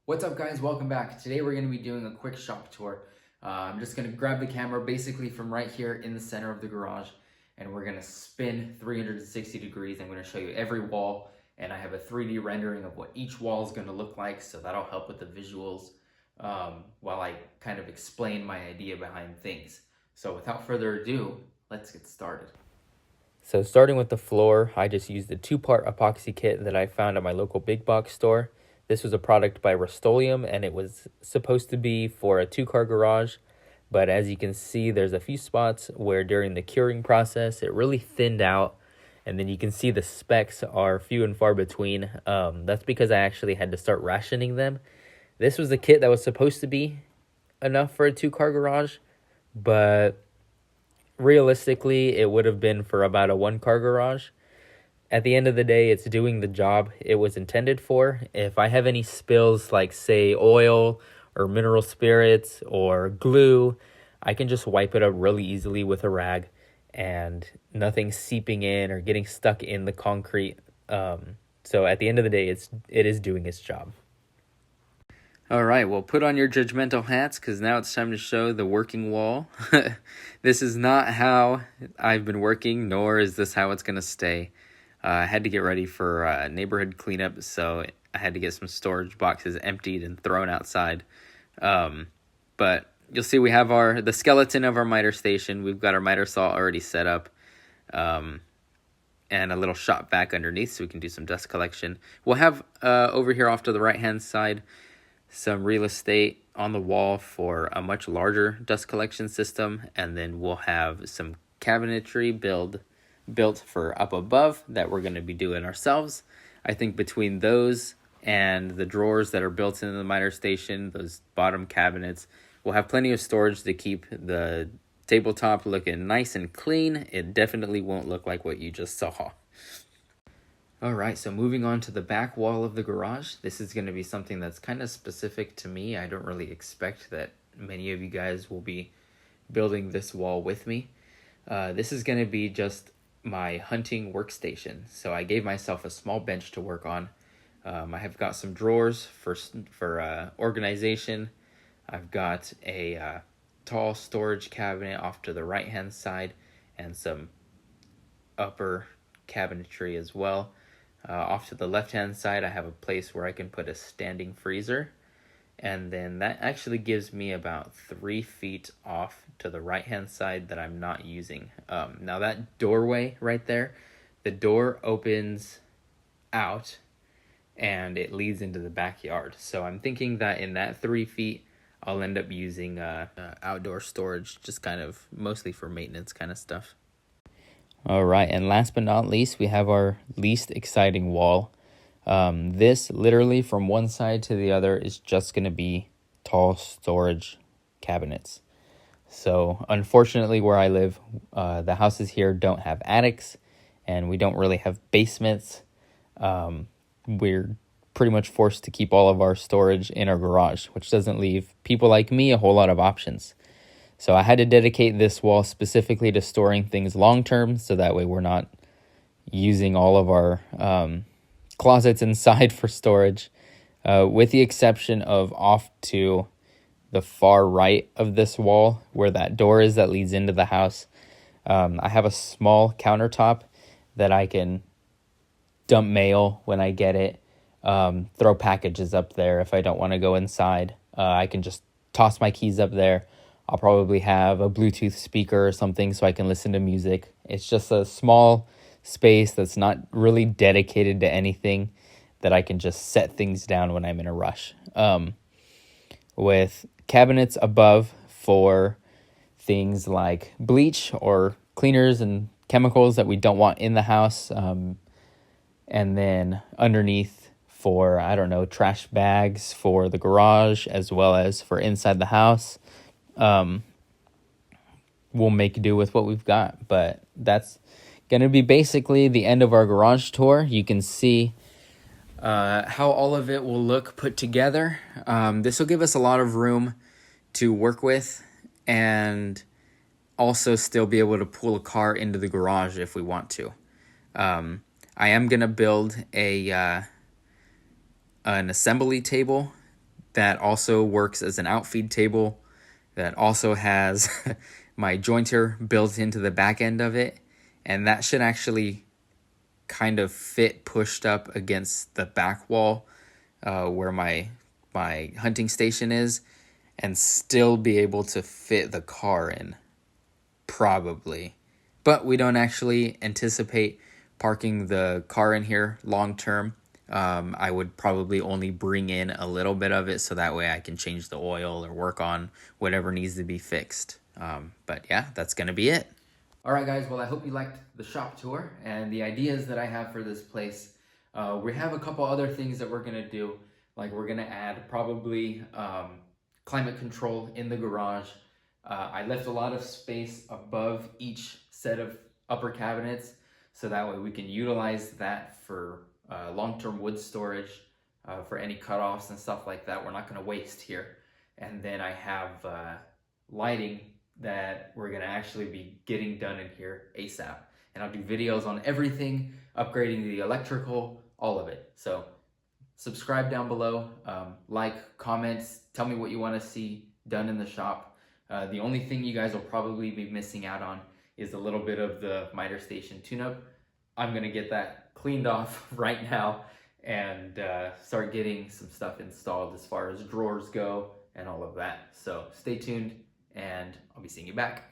What's up, guys? Welcome back. Today we're going to be doing a quick shop tour. I'm just going to grab the camera basically from right here in the center of the garage, and we're going to spin 360 degrees. I'm going to show you every wall, and I have a 3D rendering of what each wall is going to look like, so that'll help with the visuals while I kind of explain my idea behind things. So without further ado, let's get started. So starting with the floor, I just used the two-part epoxy kit that I found at my local big box store. This was a product by Rust-Oleum, and it was supposed to be for a two-car garage, but as you can see, there's a few spots where during the curing process, it really thinned out, and then you can see the specs are few and far between. That's because I actually had to start rationing them. This was the kit that was supposed to be enough for a two-car garage, but realistically, it would have been for about a one-car garage. At the end of the day, it's doing the job it was intended for. If I have any spills like, say, oil or mineral spirits or glue, I can just wipe it up really easily with a rag and nothing seeping in or getting stuck in the concrete. So at the end of the day, it is doing its job. All right, well, put on your judgmental hats because now it's time to show the working wall. This is not how I've been working, nor is this how it's going to stay. I had to get ready for neighborhood cleanup, so I had to get some storage boxes emptied and thrown outside. But you'll see we have the skeleton of our miter station. We've got our miter saw already set up, and a little shop vac underneath so we can do some dust collection. We'll have over here off to the right-hand side some real estate on the wall for a much larger dust collection system, and then we'll have some cabinetry built for up above that we're going to be doing ourselves. I think between those and the drawers that are built into the miter station, those bottom cabinets, we'll have plenty of storage to keep the tabletop looking nice and clean. It definitely won't look like what you just saw. All right, so moving on to the back wall of the garage. This is going to be something that's kind of specific to me. I don't really expect that many of you guys will be building this wall with me. This is going to be just my hunting workstation. So I gave myself a small bench to work on. I have got some drawers for organization. I've got a tall storage cabinet off to the right-hand side and some upper cabinetry as well. Off to the left-hand side, I have a place where I can put a standing freezer. And then that actually gives me about 3 feet off to the right-hand side that I'm not using. Now that doorway right there, the door opens out and it leads into the backyard. So I'm thinking that in that 3 feet, I'll end up using outdoor storage, just kind of mostly for maintenance kind of stuff. All right, and last but not least, we have our least exciting wall. This literally from one side to the other is just going to be tall storage cabinets. So unfortunately where I live, the houses here don't have attics and we don't really have basements. We're pretty much forced to keep all of our storage in our garage, which doesn't leave people like me a whole lot of options. So I had to dedicate this wall specifically to storing things long-term, so that way we're not using all of our closets inside for storage, with the exception of off to the far right of this wall where that door is that leads into the house. I have a small countertop that I can dump mail when I get it, throw packages up there if I don't want to go inside. I can just toss my keys up there. I'll probably have a Bluetooth speaker or something so I can listen to music. It's just a small space that's not really dedicated to anything that I can just set things down when I'm in a rush. With cabinets above for things like bleach or cleaners and chemicals that we don't want in the house. And then underneath for, I don't know, trash bags for the garage as well as for inside the house. We'll make do with what we've got, but that's going to be basically the end of our garage tour. You can see how all of it will look put together. This will give us a lot of room to work with and also still be able to pull a car into the garage if we want to. I am going to build an assembly table that also works as an outfeed table, that also has my jointer built into the back end of it. And that should actually kind of fit pushed up against the back wall where my hunting station is, and still be able to fit the car in, probably. But we don't actually anticipate parking the car in here long term. I would probably only bring in a little bit of it so that way I can change the oil or work on whatever needs to be fixed. But yeah, that's going to be it. All right, guys. Well, I hope you liked the shop tour and the ideas that I have for this place. We have a couple other things that we're going to do. Like we're going to add probably climate control in the garage. I left a lot of space above each set of upper cabinets, so that way we can utilize that for long-term wood storage, for any cutoffs and stuff like that. We're not going to waste here. And then I have lighting that we're going to actually be getting done in here ASAP. And I'll do videos on everything, upgrading the electrical, all of it. So subscribe down below, like, comments, tell me what you want to see done in the shop. The only thing you guys will probably be missing out on is a little bit of the miter station tune-up. I'm going to get that cleaned off right now and start getting some stuff installed as far as drawers go and all of that. So stay tuned, and I'll be seeing you back.